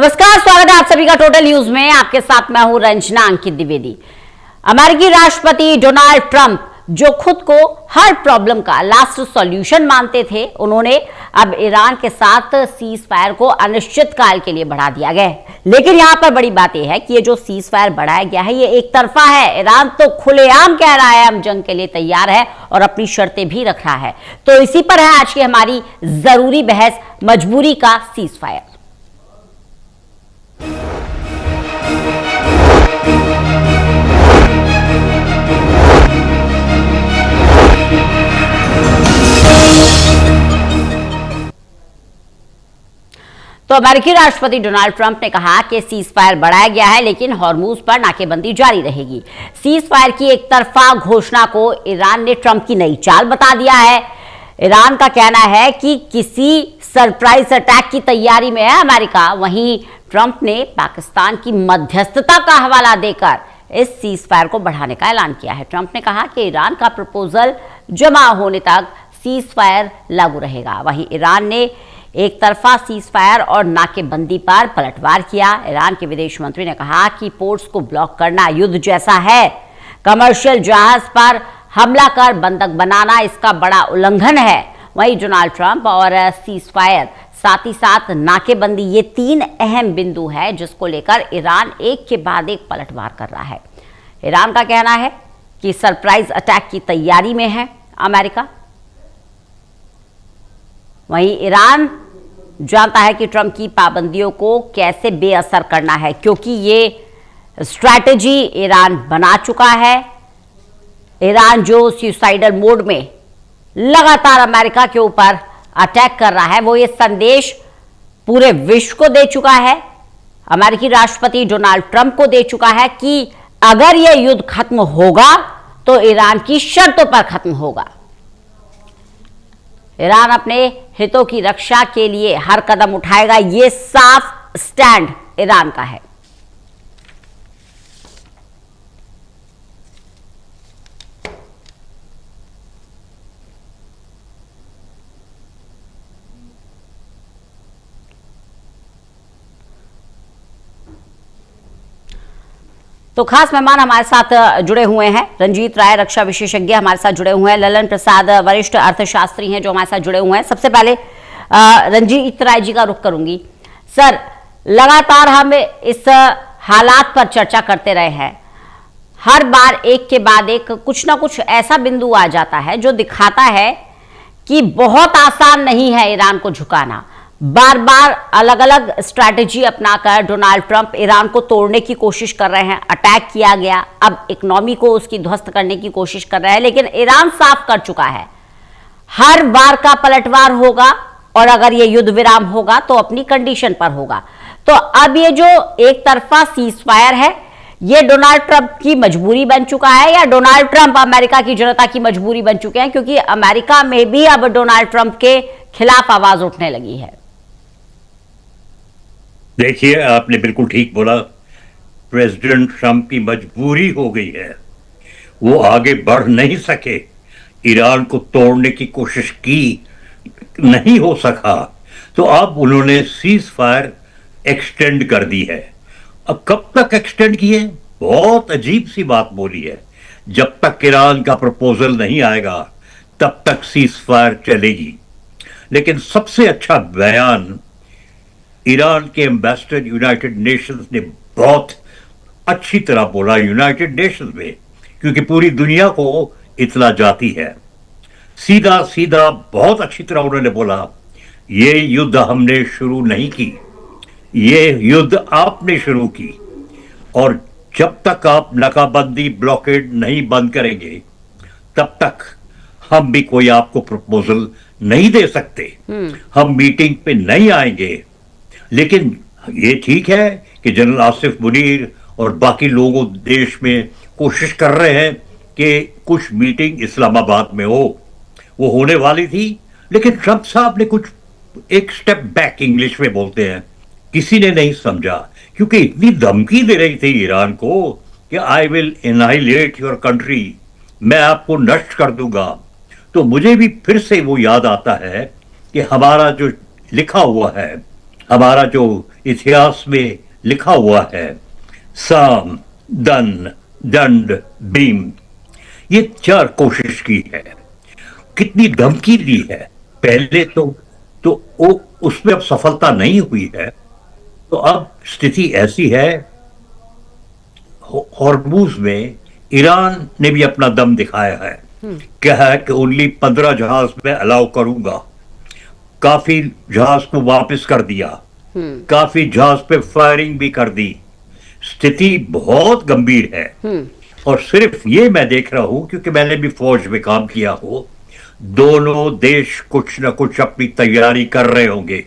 नमस्कार, स्वागत है आप सभी का टोटल न्यूज में। आपके साथ मैं हूं रंजना अंकित द्विवेदी। अमेरिकी राष्ट्रपति डोनाल्ड ट्रंप जो खुद को हर प्रॉब्लम का लास्ट सॉल्यूशन मानते थे, उन्होंने अब ईरान के साथ सीज फायर को अनिश्चित काल के लिए बढ़ा दिया गया है। लेकिन यहां पर बड़ी बात यह है कि ये जो सीज फायर बढ़ाया गया है ये एक तरफा है। ईरान तो खुलेआम कह रहा है हम जंग के लिए तैयार है और अपनी शर्तें भी रख रहा है। तो इसी पर है आज की हमारी जरूरी बहस, मजबूरी का सीज फायर। तो अमेरिकी राष्ट्रपति डोनाल्ड ट्रंप ने कहा कि सीज फायर बढ़ाया गया है लेकिन हॉर्मुज पर नाकेबंदी जारी रहेगी। सीज फायर की एक तरफा घोषणा को ईरान ने ट्रंप की नई चाल बता दिया है। ईरान का कहना है कि किसी सरप्राइज अटैक की तैयारी में है अमेरिका। वहीं ट्रंप ने पाकिस्तान की मध्यस्थता का हवाला देकर इस सीज फायर को बढ़ाने का ऐलान किया है। ट्रंप ने कहा कि ईरान का प्रपोजल जमा होने तक सीज फायर लागू रहेगा। वहीं ईरान ने एक तरफा सीज फायर और नाकेबंदी पर पलटवार किया। ईरान के विदेश मंत्री ने कहा कि पोर्ट्स को ब्लॉक करना युद्ध जैसा है। कमर्शियल जहाज पर हमला कर बंधक बनाना इसका बड़ा उल्लंघन है। वहीं डोनाल्ड ट्रंप और सीज फायर, साथ ही साथ नाकेबंदी, ये तीन अहम बिंदु है जिसको लेकर ईरान एक के बाद एक पलटवार कर रहा है। ईरान का कहना है कि सरप्राइज अटैक की तैयारी में है अमेरिका। वहीं ईरान जानता है कि ट्रंप की पाबंदियों को कैसे बेअसर करना है, क्योंकि ये स्ट्रैटेजी ईरान बना चुका है। ईरान जो सुसाइडल मोड में लगातार अमेरिका के ऊपर अटैक कर रहा है, वो ये संदेश पूरे विश्व को दे चुका है, अमेरिकी राष्ट्रपति डोनाल्ड ट्रंप को दे चुका है कि अगर ये युद्ध खत्म होगा तो ईरान की शर्तों पर खत्म होगा। ईरान अपने हितों की रक्षा के लिए हर कदम उठाएगा, ये साफ स्टैंड ईरान का है। तो खास मेहमान हमारे साथ जुड़े हुए हैं। रंजीत राय, रक्षा विशेषज्ञ, हमारे साथ जुड़े हुए हैं। ललन प्रसाद, वरिष्ठ अर्थशास्त्री हैं, जो हमारे साथ जुड़े हुए हैं। सबसे पहले रंजीत राय जी का रुख करूंगी। सर, लगातार हम इस हालात पर चर्चा करते रहे हैं। हर बार एक के बाद एक कुछ ना कुछ ऐसा बिंदु आ जाता है जो दिखाता है कि बहुत आसान नहीं है ईरान को झुकाना। बार बार अलग अलग स्ट्रैटेजी अपनाकर डोनाल्ड ट्रंप ईरान को तोड़ने की कोशिश कर रहे हैं। अटैक किया गया, अब इकोनॉमी को उसकी ध्वस्त करने की कोशिश कर रहे हैं, लेकिन ईरान साफ कर चुका है हर बार का पलटवार होगा और अगर ये युद्ध विराम होगा तो अपनी कंडीशन पर होगा। तो अब ये जो एक तरफा सीज फायर है, ये डोनाल्ड ट्रंप की मजबूरी बन चुका है या डोनाल्ड ट्रंप अमेरिका की जनता की मजबूरी बन चुके हैं, क्योंकि अमेरिका में भी अब डोनाल्ड ट्रंप के खिलाफ आवाज उठने लगी है? देखिए, आपने बिल्कुल ठीक बोला। प्रेसिडेंट ट्रंप की मजबूरी हो गई है, वो आगे बढ़ नहीं सके। ईरान को तोड़ने की कोशिश की, नहीं हो सका, तो अब उन्होंने सीज फायर एक्सटेंड कर दी है। अब कब तक एक्सटेंड की है? बहुत अजीब सी बात बोली है। जब तक ईरान का प्रपोजल नहीं आएगा तब तक सीज फायर चलेगी। लेकिन सबसे अच्छा बयान ईरान के एम्बेसडर यूनाइटेड नेशंस ने बहुत अच्छी तरह बोला, यूनाइटेड नेशंस में, क्योंकि पूरी दुनिया को इतला जाती है। सीधा सीधा बहुत अच्छी तरह उन्होंने बोला, ये युद्ध हमने शुरू नहीं की, ये युद्ध आपने शुरू की, और जब तक आप नाकाबंदी, ब्लॉकेड नहीं बंद करेंगे तब तक हम भी कोई आपको प्रपोजल नहीं दे सकते। हम मीटिंग पे नहीं आएंगे। लेकिन ये ठीक है कि जनरल आसिफ मुनीर और बाकी लोगों देश में कोशिश कर रहे हैं कि कुछ मीटिंग इस्लामाबाद में हो। वो होने वाली थी, लेकिन ट्रंप साहब ने कुछ एक स्टेप बैक, इंग्लिश में बोलते हैं, किसी ने नहीं समझा, क्योंकि इतनी धमकी दे रही थी ईरान को कि आई विल एनाहिलेट योर कंट्री, मैं आपको नष्ट कर दूंगा। तो मुझे भी फिर से वो याद आता है कि हमारा जो लिखा हुआ है, हमारा जो इतिहास में लिखा हुआ है, साम, दन, दंड, भीम, ये 4 कोशिश की है। कितनी धमकी दी है पहले तो उसमें अब सफलता नहीं हुई है। तो अब स्थिति ऐसी है, हॉर्मुज में ईरान ने भी अपना दम दिखाया है। क्या है कि ओनली 15 जहाज में अलाउ करूंगा। काफी जहाज को वापस कर दिया, काफी जहाज पे फायरिंग भी कर दी। स्थिति बहुत गंभीर है। और सिर्फ ये मैं देख रहा हूं, क्योंकि मैंने भी फौज में काम किया हो, दोनों देश कुछ न कुछ अपनी तैयारी कर रहे होंगे।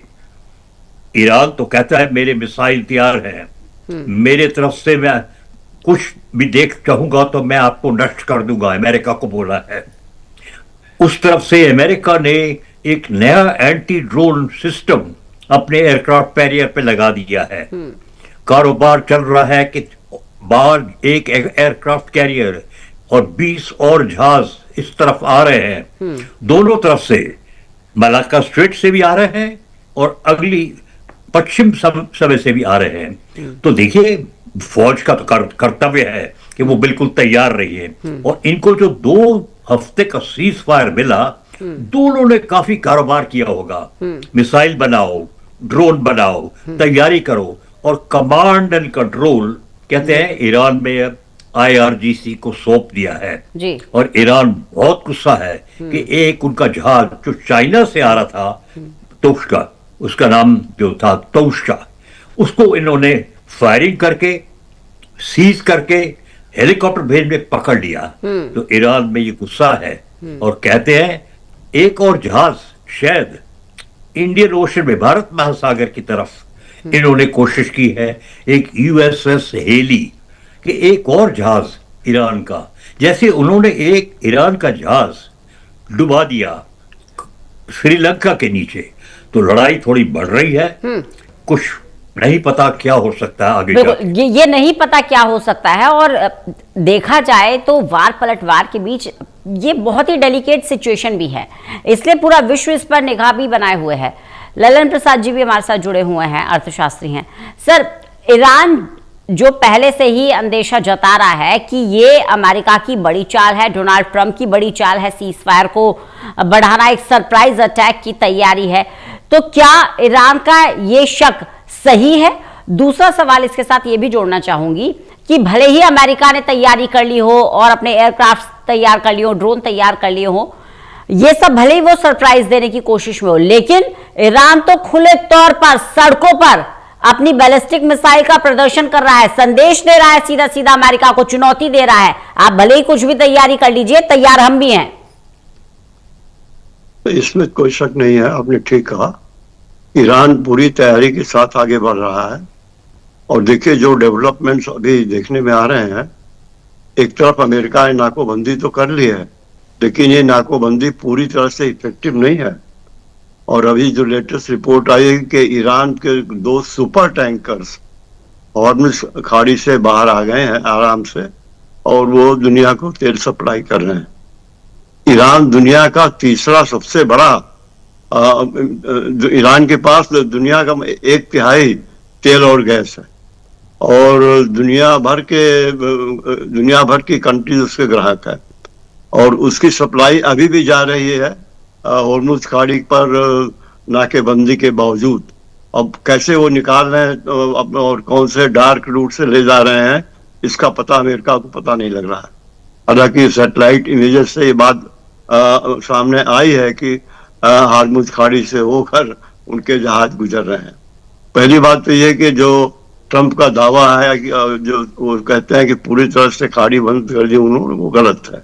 ईरान तो कहता है मेरे मिसाइल तैयार हैं, मेरे तरफ से मैं कुछ भी देख चाहूंगा तो मैं आपको नष्ट कर दूंगा, अमेरिका को बोला है। उस तरफ से अमेरिका ने एक नया एंटी ड्रोन सिस्टम अपने एयरक्राफ्ट कैरियर पे लगा दिया है। कारोबार चल रहा है कि बाहर एक एयरक्राफ्ट कैरियर और 20 और जहाज इस तरफ आ रहे हैं। दोनों तरफ से, मलाक्का स्ट्रेट से भी आ रहे हैं और अगली पश्चिम समय से भी आ रहे हैं। तो देखिए, फौज का तो कर्तव्य है कि वो बिल्कुल तैयार रही है। और इनको जो 2 हफ्ते का सीज फायर मिला, दोनों ने काफी कारोबार किया होगा। मिसाइल बनाओ, ड्रोन बनाओ, तैयारी करो। और कमांड एंड कंट्रोल कहते हैं ईरान में IRGC को सौंप दिया है जी। और ईरान बहुत गुस्सा है कि एक उनका जहाज जो चाइना से आ रहा था, तोश्का, उसका नाम जो था तोश्का, उसको इन्होंने फायरिंग करके, सीज करके, हेलीकॉप्टर भेजने पकड़ लिया। तो ईरान में ये गुस्सा है और कहते हैं एक और जहाज शायद इंडियन ओशन में, भारत महासागर की तरफ इन्होंने कोशिश की है, एक USS हेली, कि एक और जहाज ईरान का, जैसे उन्होंने एक ईरान का जहाज डुबा दिया श्रीलंका के नीचे। तो लड़ाई थोड़ी बढ़ रही है। कुछ नहीं पता क्या हो सकता है आगे जाके। ये नहीं पता क्या हो सकता है। और देखा जाए तो वार पलटवार के बीच ये बहुत ही डेलिकेट सिचुएशन भी है, इसलिए पूरा विश्व इस पर निगाह भी बनाए हुए है। ललन प्रसाद जी भी हमारे साथ जुड़े हुए हैं, अर्थशास्त्री हैं। सर, ईरान जो पहले से ही अंदेशा जता रहा है कि ये अमेरिका की बड़ी चाल है, डोनाल्ड ट्रंप की बड़ी चाल है, सीज फायर को बढ़ाना, एक सरप्राइज अटैक की तैयारी है, तो क्या ईरान का ये शक सही है? दूसरा सवाल इसके साथ ये भी जोड़ना चाहूंगी कि भले ही अमेरिका ने तैयारी कर ली हो और अपने एयरक्राफ्ट तैयार कर लिए हो, ड्रोन तैयार कर लिए हो, ये सब भले ही वो सरप्राइज देने की कोशिश में हो, लेकिन ईरान तो खुले तौर पर सड़कों पर अपनी बैलिस्टिक मिसाइल का प्रदर्शन कर रहा है, संदेश दे रहा है, सीधा सीधा अमेरिका को चुनौती दे रहा है, आप भले ही कुछ भी तैयारी कर लीजिए, तैयार हम भी हैं। इसमें कोई शक नहीं है, आपने ठीक कहा। ईरान पूरी तैयारी के साथ आगे बढ़ रहा है। और देखिए जो डेवलपमेंट्स अभी देखने में आ रहे हैं, एक तरफ अमेरिका ने नाकोबंदी तो कर ली है, लेकिन ये नाकोबंदी पूरी तरह से इफेक्टिव नहीं है। और अभी जो लेटेस्ट रिपोर्ट आई है कि ईरान के 2 सुपर टैंकर्स हॉर्मुज खाड़ी से बाहर आ गए हैं आराम से, और वो दुनिया को तेल सप्लाई कर रहे हैं। ईरान दुनिया का तीसरा सबसे बड़ा, ईरान के पास दुनिया का 1/3 तेल और गैस है, और दुनिया भर की कंट्रीज उसके ग्राहक है, और उसकी सप्लाई अभी भी जा रही है हॉर्मुज खाड़ी पर नाकेबंदी के बावजूद। अब कैसे वो निकाल रहे हैं और कौन से डार्क रूट से ले जा रहे हैं, इसका पता अमेरिका को पता नहीं लग रहा है। हालांकि सैटेलाइट इमेजेस से ये बात सामने आई है कि हॉर्मुज खाड़ी से होकर उनके जहाज गुजर रहे हैं। पहली बात तो ये कि जो ट्रंप का दावा है कि जो वो कहते हैं कि पूरी तरह से खाड़ी बंद कर दी उन्होंने, वो गलत है।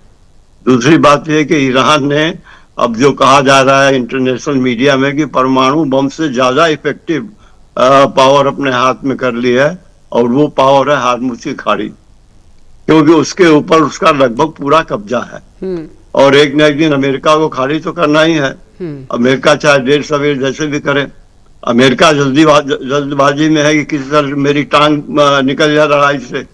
दूसरी बात यह कि ईरान ने अब जो कहा जा रहा है इंटरनेशनल मीडिया में कि परमाणु बम से ज्यादा इफेक्टिव पावर अपने हाथ में कर लिया है, और वो पावर है हॉर्मुज की खाड़ी, क्योंकि उसके ऊपर उसका लगभग पूरा कब्जा है। और एक न एक दिन अमेरिका को खाली तो करना ही है। अमेरिका चाहे देर सवेर जैसे भी करे, अमेरिका जल्दबाजी में है कि किसी तरह मेरी टांग निकल जाए लड़ाई से,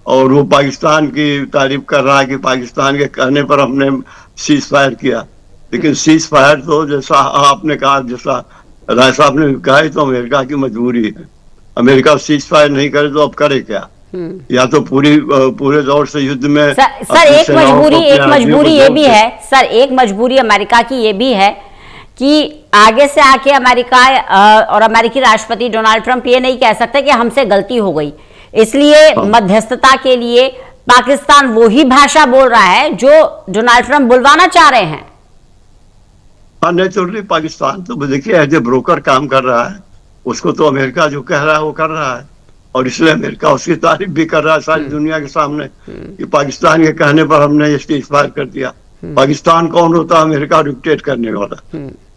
और वो पाकिस्तान की तारीफ कर रहा है कि पाकिस्तान के कहने पर हमने सीज फायर किया। लेकिन सीज फायर तो जैसा आपने कहा, जैसा राय साहब ने कहा है तो अमेरिका की मजबूरी है। अमेरिका सीज फायर नहीं करे तो अब करे क्या? या तो पूरे दौर से युद्ध में सर एक मजबूरी ये भी है सर, एक मजबूरी अमेरिका की ये भी है कि आगे से आके अमेरिका और अमेरिकी राष्ट्रपति डोनाल्ड ट्रंप ये नहीं कह सकते कि हमसे गलती हो गई, इसलिए मध्यस्थता के लिए पाकिस्तान वही भाषा बोल रहा है जो डोनाल्ड ट्रंप बुलवाना चाह रहे हैं। हाँ, नेचुरली पाकिस्तान तो देखिए एज ए ब्रोकर काम कर रहा है, उसको तो अमेरिका जो कह रहा है वो कर रहा है, और इसलिए अमेरिका उसकी तारीफ भी कर रहा है सारी दुनिया के सामने कि पाकिस्तान के कहने पर हमने ये सीज फायर कर दिया। पाकिस्तान कौन होता है? अमेरिका डिक्टेट करने वाला।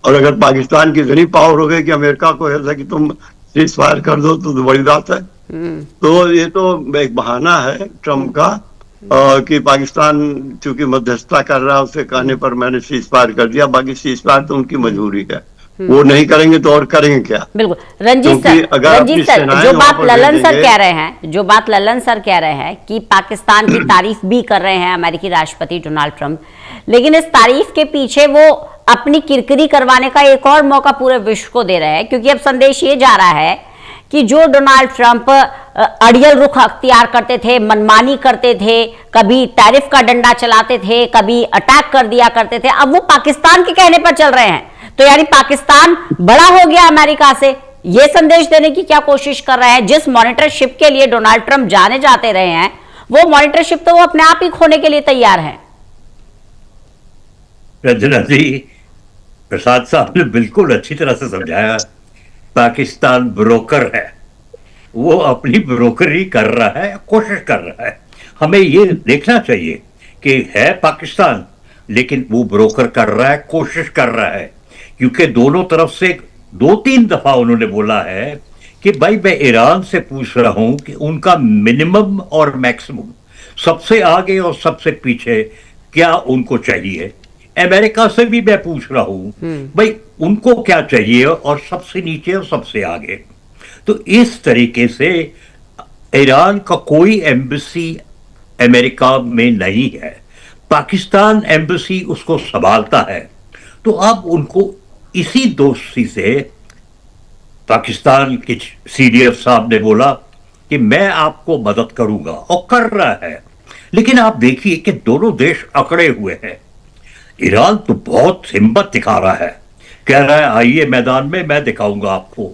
और अगर पाकिस्तान की इतनी पावर हो गई कि अमेरिका को ऐसा कि तुम सीज फायर कर दो तो बड़ी बात है। तो ये तो एक बहाना है ट्रम्प का कि पाकिस्तान चूंकि मध्यस्थता कर रहा है, उसके कहने पर मैंने सीज फायर कर दिया। बाकी सीज फायर तो उनकी मजबूरी है, वो नहीं करेंगे तो और करेंगे क्या? बिल्कुल रंजीत सर जो बात ललन सर कह रहे हैं, जो बात ललन सर कह रहे हैं कि पाकिस्तान की तारीफ भी कर रहे हैं अमेरिकी राष्ट्रपति डोनाल्ड ट्रंप, लेकिन इस तारीफ के पीछे वो अपनी किरकिरी करवाने का एक और मौका पूरे विश्व को दे रहे हैं, क्योंकि अब संदेश ये जा रहा है कि जो डोनाल्ड ट्रंप अड़ियल रुख अख्तियार करते थे, मनमानी करते थे, कभी टैरिफ का डंडा चलाते थे, कभी अटैक कर दिया करते थे, अब वो पाकिस्तान के कहने पर चल रहे हैं। तो यानी पाकिस्तान बड़ा हो गया अमेरिका से, ये संदेश देने की क्या कोशिश कर रहा है? जिस मॉनिटरशिप के लिए डोनाल्ड ट्रंप जाने जाते रहे हैं, वो मॉनिटरशिप तो वो अपने आप ही खोने के लिए तैयार है। रंजना जी, प्रसाद साहब ने बिल्कुल अच्छी तरह से समझाया। पाकिस्तान ब्रोकर है, वो अपनी ब्रोकरी कर रहा है, कोशिश कर रहा है। हमें ये देखना चाहिए कि है पाकिस्तान, लेकिन वो ब्रोकर कर रहा है, कोशिश कर रहा है, क्योंकि दोनों तरफ से 2-3 दफा उन्होंने बोला है कि भाई मैं ईरान से पूछ रहा हूं कि उनका मिनिमम और मैक्सिमम, सबसे आगे और सबसे पीछे क्या उनको चाहिए। अमेरिका से भी मैं पूछ रहा हूं भाई उनको क्या चाहिए, और सबसे नीचे और सबसे आगे। तो इस तरीके से ईरान का कोई एम्बेसी अमेरिका में नहीं है, पाकिस्तान एम्बेसी उसको संभालता है। तो अब उनको इसी दोस्ती से पाकिस्तान के सीडीएफ साहब ने बोला कि मैं आपको मदद करूंगा, और कर रहा है। लेकिन आप देखिए कि दोनों देश अकड़े हुए हैं। ईरान तो बहुत हिम्मत दिखा रहा है, कह रहा है आइए मैदान में, मैं दिखाऊंगा आपको।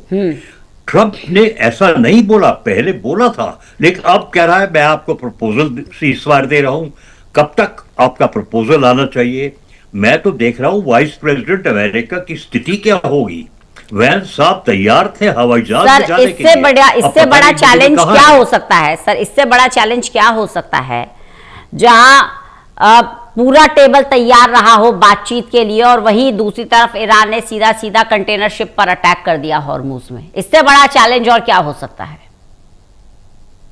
ट्रंप ने ऐसा नहीं बोला, पहले बोला था, लेकिन अब कह रहा है मैं आपको प्रपोजल सीजफायर दे रहा हूं, कब तक आपका प्रपोजल आना चाहिए। मैं तो देख रहा हूं वाइस प्रेसिडेंट अमेरिका की स्थिति क्या होगी। वैन साहब तैयार थे हवाई जहाज में जाने के लिए। इससे बड़ा चैलेंज क्या हो सकता है सर? इससे बड़ा चैलेंज क्या हो सकता है जहां पूरा टेबल तैयार रहा हो बातचीत के लिए, और वहीं दूसरी तरफ ईरान ने सीधा सीधा कंटेनर शिप पर अटैक कर दिया हॉर्मुज में। इससे बड़ा चैलेंज और क्या हो सकता है?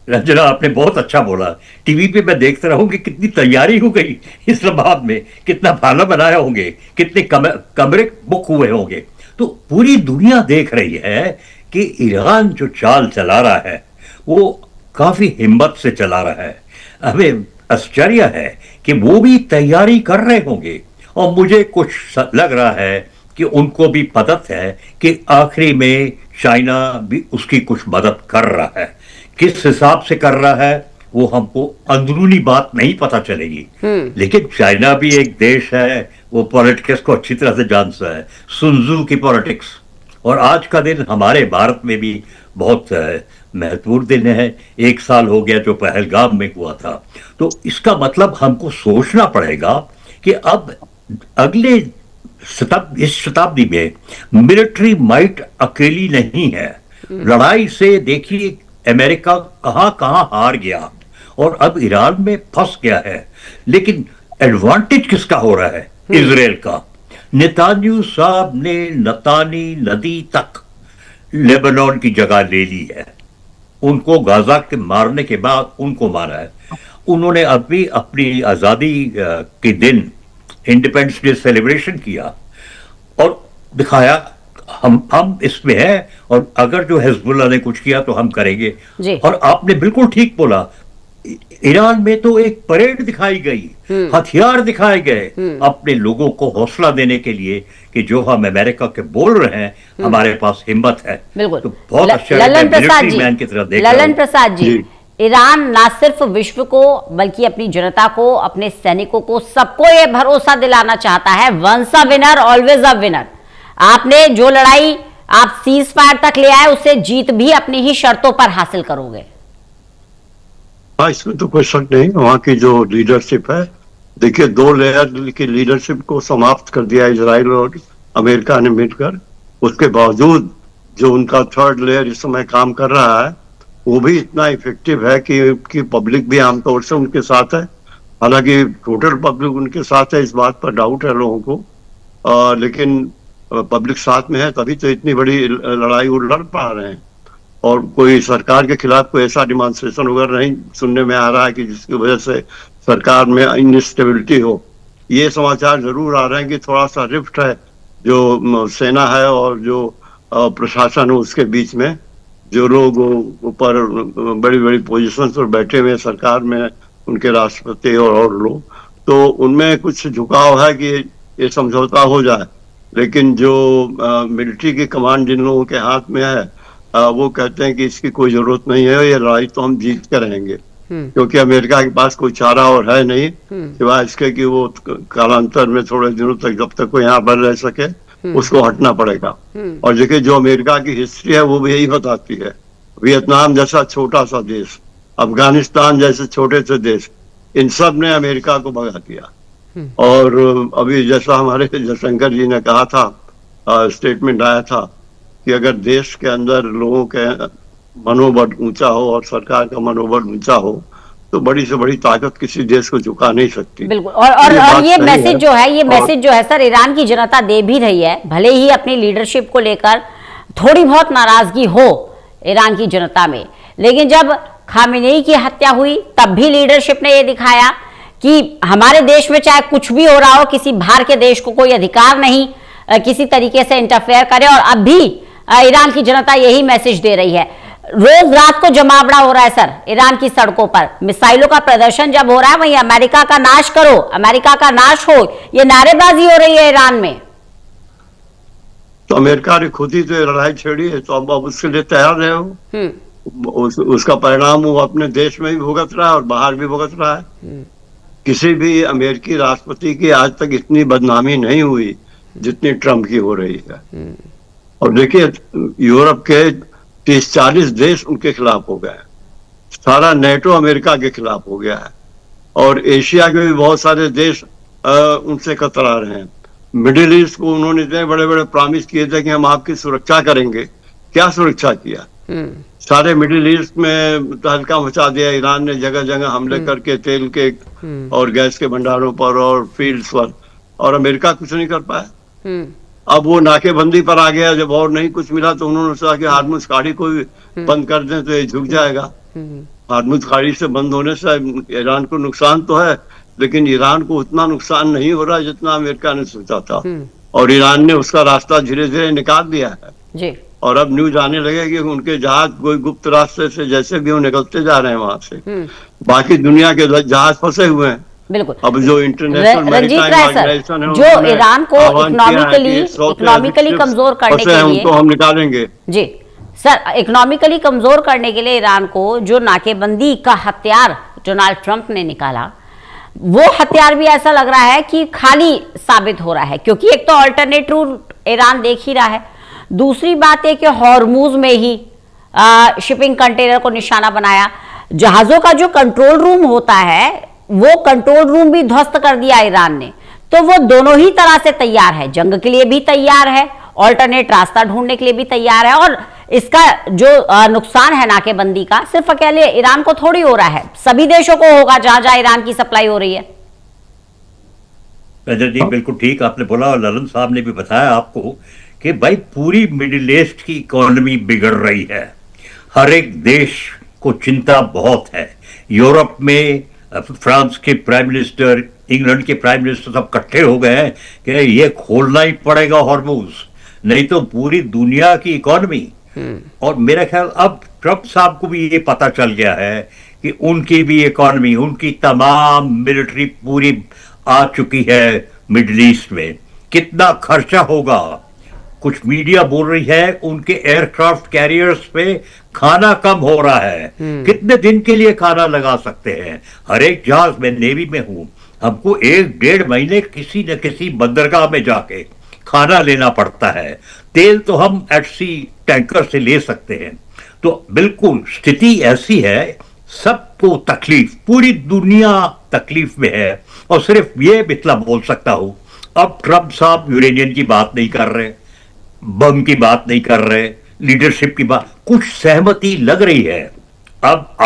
रंजना, आपने बहुत अच्छा बोला। टीवी पे मैं देखता रहूं कि कितनी तैयारी हो गई इस्लामाबाद में, कितना खाना बनाया होंगे, कितने कमरे बुक हुए होंगे। तो पूरी दुनिया देख रही है कि ईरान जो चाल चला रहा है वो काफी हिम्मत से चला रहा है। हमें आश्चर्य है कि वो भी तैयारी कर रहे होंगे, और मुझे कुछ लग रहा है कि उनको भी पता है कि आखिरी में चाइना भी उसकी कुछ मदद कर रहा है। किस हिसाब से कर रहा है वो हमको अंदरूनी बात नहीं पता चलेगी, लेकिन चाइना भी एक देश है, वो पॉलिटिक्स को अच्छी तरह से जानता है, सुनजू की पॉलिटिक्स। और आज का दिन हमारे भारत में भी बहुत महत्वपूर्ण दिन है। 1 साल हो गया जो पहलगाम में हुआ था। तो इसका मतलब हमको सोचना पड़ेगा कि अब अगले इस शताब्दी में मिलिट्री माइट अकेली नहीं है। लड़ाई से देखिए अमेरिका कहां कहां हार गया और अब ईरान में फंस गया है, लेकिन एडवांटेज किसका हो रहा है? इजराइल का। नेतान्याहू साहब ने नतानी नदी तक लेबनान की जगह ले ली है। उनको गाजा के मारने के बाद उनको मारा है। उन्होंने अभी अपनी आजादी के दिन इंडिपेंडेंस डे सेलिब्रेशन किया और दिखाया हम इसमें हैं, और अगर जो हिजबुल्लाह ने कुछ किया तो हम करेंगे। और आपने बिल्कुल ठीक बोला, ईरान में तो एक परेड दिखाई गई, हथियार दिखाए गए अपने लोगों को हौसला देने के लिए कि जो हम अमेरिका के बोल रहे हैं, हमारे पास हिम्मत है। बिल्कुल। तो बहुत अच्छा ललन प्रसाद जी, मैन की तरह देख रहा ललन हूं। प्रसाद जी, ईरान ना सिर्फ विश्व को बल्कि अपनी जनता को, अपने सैनिकों को, सबको ये भरोसा दिलाना चाहता है, once a winner always a winner. आपने जो लड़ाई आप सीज फायर तक ले आए, उससे जीत भी अपनी ही शर्तों पर हासिल करोगे। हाँ, इसमें तो कोई शक नहीं। वहाँ की जो लीडरशिप है, देखिए 2 लेयर की लीडरशिप को समाप्त कर दिया इजराइल और अमेरिका ने मिलकर। उसके बावजूद जो उनका 3rd लेयर इस समय काम कर रहा है, वो भी इतना इफेक्टिव है कि पब्लिक भी आमतौर से उनके साथ है। हालांकि टोटल पब्लिक उनके साथ है, इस बात पर डाउट है लोगों को, लेकिन पब्लिक साथ में है तभी तो इतनी बड़ी लड़ाई वो लड़ पा रहे हैं। और कोई सरकार के खिलाफ कोई ऐसा डिमॉन्स्ट्रेशन वगैरह नहीं सुनने में आ रहा है कि जिसकी वजह से सरकार में इनस्टेबिलिटी हो। ये समाचार जरूर आ रहे हैं कि थोड़ा सा रिफ्ट है जो सेना है और जो प्रशासन है उसके बीच में। जो लोग ऊपर बड़ी बड़ी पोजीशन पर बैठे हुए सरकार में, उनके राष्ट्रपति और लोग, तो उनमें कुछ झुकाव है कि ये समझौता हो जाए। लेकिन जो मिलिट्री की कमांड जिन लोगों के हाथ में है, वो कहते हैं कि इसकी कोई जरूरत नहीं है, ये लड़ाई तो हम जीत कर रहेंगे। क्योंकि अमेरिका के पास कोई चारा और है नहीं सिवाय इसके कि वो कालांतर में थोड़े दिनों तक, जब तक वो यहाँ पर रह सके, उसको हटना पड़ेगा। और देखिए जो अमेरिका की हिस्ट्री है वो भी यही बताती है। वियतनाम जैसा छोटा सा देश, अफगानिस्तान जैसे छोटे से देश, इन सब ने अमेरिका को भगा दिया। और अभी जैसा हमारे जयशंकर जी ने कहा था, स्टेटमेंट आया था कि अगर देश के अंदर लोगों के मनोबल ऊंचा हो और सरकार का मनोबल ऊंचा हो, तो बड़ी से बड़ी ताकत किसी देश को झुका नहीं सकती। बिल्कुल। और ये मैसेज जो है, ये मैसेज जो है सर, ईरान की जनता दे भी रही है। भले ही अपनी लीडरशिप को लेकर थोड़ी बहुत नाराजगी हो ईरान की जनता में, लेकिन जब खामेनेई की हत्या हुई तब भी लीडरशिप ने यह दिखाया कि हमारे देश में चाहे कुछ भी हो रहा हो, किसी बाहर के देश को कोई अधिकार नहीं किसी तरीके से इंटरफेयर करे। और अब भी ईरान की जनता यही मैसेज दे रही है। रोज रात को जमावड़ा हो रहा है सर ईरान की सड़कों पर, मिसाइलों का प्रदर्शन जब हो रहा है, वहीं अमेरिका का नाश करो, अमेरिका का नाश हो, ये नारेबाजी हो रही है ईरान में। तो अमेरिका ने खुद ही तो लड़ाई छेड़ी है, तो अब उसके लिए तैयार रहे हो। उसका परिणाम वो अपने देश में भी भुगत रहा है और बाहर भी भुगत रहा है। किसी भी अमेरिकी राष्ट्रपति की आज तक इतनी बदनामी नहीं हुई जितनी ट्रंप की हो रही है। और देखिए यूरोप के 30-40 देश उनके खिलाफ हो गए, सारा नेटो अमेरिका के खिलाफ हो गया है। और एशिया के भी बहुत सारे देश उनसे कतरा रहे हैं। मिडिल ईस्ट को उन्होंने इतने बड़े बड़े प्रॉमिस किए थे कि हम आपकी सुरक्षा करेंगे। क्या सुरक्षा किया? सारे मिडिल ईस्ट में तहलका मचा दिया। ईरान ने जगह जगह हमले करके तेल के और गैस के भंडारों पर और फील्ड्स पर, और अमेरिका कुछ नहीं कर पाया। अब वो नाकेबंदी पर आ गया। जब और नहीं कुछ मिला तो उन्होंने सोचा कि हार्मुज खाड़ी को भी बंद कर दें तो ये झुक जाएगा। हार्मुज खाड़ी से बंद होने से ईरान को नुकसान तो है, लेकिन ईरान को उतना नुकसान नहीं हो रहा जितना अमेरिका ने सोचा था। और ईरान ने उसका रास्ता धीरे धीरे निकाल दिया है जी। और अब न्यूज आने लगे कि उनके जहाज कोई गुप्त रास्ते से जैसे भी वो निकलते जा रहे हैं वहां से। बाकी दुनिया के जहाज फंसे हुए हैं। बिल्कुल। अब जो इंटरनेशनल मैरीटाइम ऑर्गेनाइजेशन है, जो ईरान को इकोनॉमिकली कमजोर करने के लिए, उनको हम निकालेंगे जी सर। इकोनॉमिकली कमजोर करने के लिए ईरान को जो नाकेबंदी का हथियार डोनाल्ड ट्रंप ने निकाला, वो हथियार भी ऐसा लग रहा है कि खाली साबित हो रहा है, क्योंकि एक तो अल्टरनेट रूट ईरान देख ही रहा है, दूसरी बात है कि हॉर्मुज में ही शिपिंग कंटेनर को निशाना बनाया। जहाजों का जो कंट्रोल रूम होता है वो कंट्रोल रूम भी ध्वस्त कर दिया ईरान ने। तो वो दोनों ही तरह से तैयार है, जंग के लिए भी तैयार है, ऑल्टरनेट रास्ता ढूंढने के लिए भी तैयार है। और इसका जो नुकसान है नाकेबंदी का, सिर्फ अकेले ईरान को थोड़ी हो रहा है, सभी देशों को होगा जहां जहां ईरान की सप्लाई हो रही है। जी बिल्कुल ठीक आपने बोला। और ललन साहब ने भी बताया आपको कि भाई पूरी मिडिल ईस्ट की इकोनॉमी बिगड़ रही है। हर एक देश को चिंता बहुत है। यूरोप में फ्रांस के प्राइम मिनिस्टर, इंग्लैंड के प्राइम मिनिस्टर सब इकट्ठे हो गए हैं कि ये खोलना ही पड़ेगा हॉर्मुज, नहीं तो पूरी दुनिया की इकोनॉमी। और मेरा ख्याल अब ट्रंप साहब को भी ये पता चल गया है कि उनकी भी इकॉनमी, उनकी तमाम मिलिट्री पूरी आ चुकी है मिडिल ईस्ट में। कितना खर्चा होगा? कुछ मीडिया बोल रही है उनके एयरक्राफ्ट कैरियर्स पे खाना कम हो रहा है। कितने दिन के लिए खाना लगा सकते हैं? हर एक जहाज में, नेवी में हूं, हमको 1-1.5 महीने किसी न किसी बंदरगाह में जाके खाना लेना पड़ता है। तेल तो हम एट सी टैंकर से ले सकते हैं। तो बिल्कुल स्थिति ऐसी है, सबको तकलीफ, पूरी दुनिया तकलीफ में है। और सिर्फ ये बितला बोल सकता हूं, अब ट्रंप साहब यूरेनियम की बात नहीं कर रहे, बम की बात नहीं कर रहे, लीडरशिप की बात, कुछ सहमति लग रही है। अब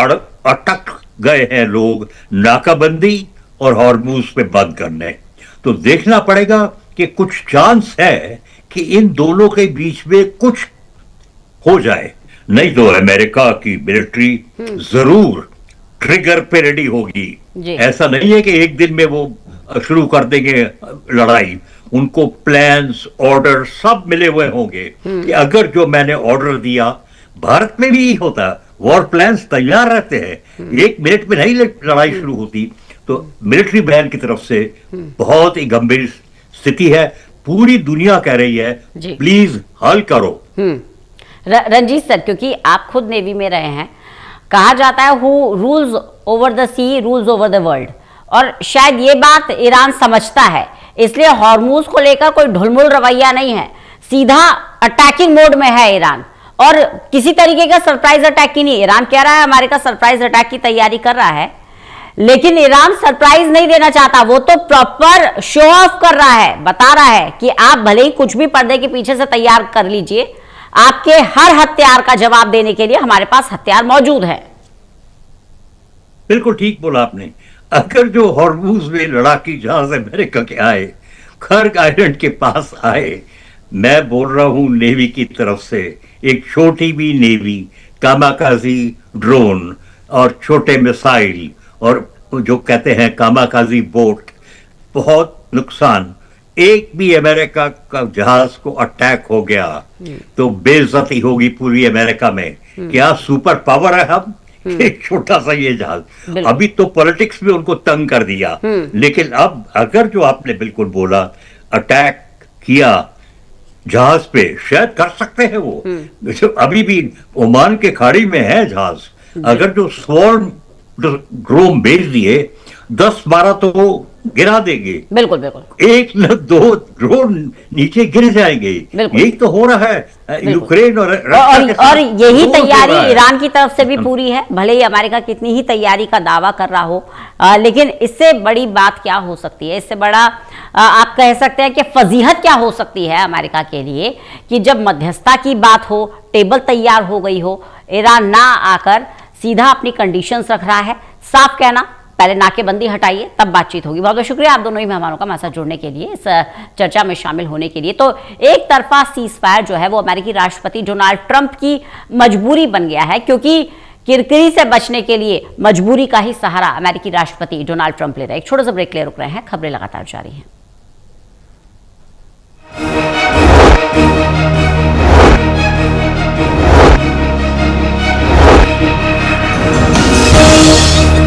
अटक गए हैं लोग नाकाबंदी और हॉर्मूज पे बंद करने। तो देखना पड़ेगा कि कुछ चांस है कि इन दोनों के बीच में कुछ हो जाए, नहीं तो अमेरिका की मिलिट्री जरूर ट्रिगर पे रेडी होगी। ऐसा नहीं है कि एक दिन में वो शुरू कर देंगे लड़ाई। उनको प्लान्स, ऑर्डर सब मिले हुए होंगे कि अगर जो मैंने ऑर्डर दिया, भारत में भी होता, वॉर प्लान्स तैयार रहते हैं, 1 मिनट में नहीं लड़ाई शुरू होती। तो मिलिट्री मैन की तरफ से बहुत ही गंभीर स्थिति है। पूरी दुनिया कह रही है प्लीज हल करो। रंजीत सर, क्योंकि आप खुद नेवी में रहे हैं, कहा जाता है who rules over the sea rules over the world, और शायद ये बात ईरान समझता है, इसलिए हॉर्मूज को लेकर कोई ढुलमुल रवैया नहीं है, सीधा अटैकिंग मोड में है ईरान। और किसी तरीके का सरप्राइज अटैक की नहीं, ईरान कह रहा है अमेरिका सरप्राइज अटैक की तैयारी कर रहा है, लेकिन ईरान सरप्राइज नहीं देना चाहता। वो तो प्रॉपर शो ऑफ कर रहा है, बता रहा है कि आप भले ही कुछ भी पर्दे के पीछे से तैयार कर लीजिए, आपके हर हथियार का जवाब देने के लिए हमारे पास हथियार मौजूद है। बिल्कुल ठीक बोला आपने। अगर जो हॉर्मूज में लड़ाकी जहाज अमेरिका के आए, खर्ग आइलैंड के पास आए, मैं बोल रहा हूं नेवी की तरफ से एक छोटी भी नेवी, कामाकाजी ड्रोन और छोटे मिसाइल और जो कहते हैं कामाकाजी बोट, बहुत नुकसान। एक भी अमेरिका का जहाज को अटैक हो गया तो बेइज्जती होगी पूरी अमेरिका में। क्या सुपर पावर है हम? एक छोटा सा ये जहाज, अभी तो पॉलिटिक्स में उनको तंग कर दिया, लेकिन अब अगर जो आपने बिल्कुल बोला अटैक किया जहाज पे, शायद कर सकते हैं वो। जो अभी भी ओमान के खाड़ी में है जहाज, अगर जो स्वॉर्म ड्रोन भेज दिए 10-12 तो वो गिरा देंगे। बिल्कुल बिल्कुल, 1 न 2 ड्रोन नीचे गिर जाएंगे। यही तो हो रहा है यूक्रेन और यही तैयारी ईरान की तरफ से भी पूरी है, भले ही अमेरिका कितनी ही तैयारी का दावा कर रहा हो। लेकिन इससे बड़ी बात क्या हो सकती है, इससे बड़ा आप कह सकते हैं कि फजीहत क्या हो सकती है अमेरिका के लिए, कि जब मध्यस्थता की बात हो, टेबल तैयार हो गई हो, ईरान ना आकर सीधा अपनी कंडीशंस रख रहा है। साफ कहना, पहले नाकेबंदी हटाइए तब बातचीत होगी। बहुत बहुत शुक्रिया आप दोनों ही मेहमानों का हमारे साथ जुड़ने के लिए, इस चर्चा में शामिल होने के लिए। तो एक तरफा सीज फायर जो है वो अमेरिकी राष्ट्रपति डोनाल्ड ट्रंप की मजबूरी बन गया है, क्योंकि किरकिरी से बचने के लिए मजबूरी का ही सहारा अमेरिकी राष्ट्रपति डोनाल्ड ट्रंप ले रहे हैं। एक छोटा सा ब्रेक ले रुक रहे हैं, खबरें लगातार जारी हैं।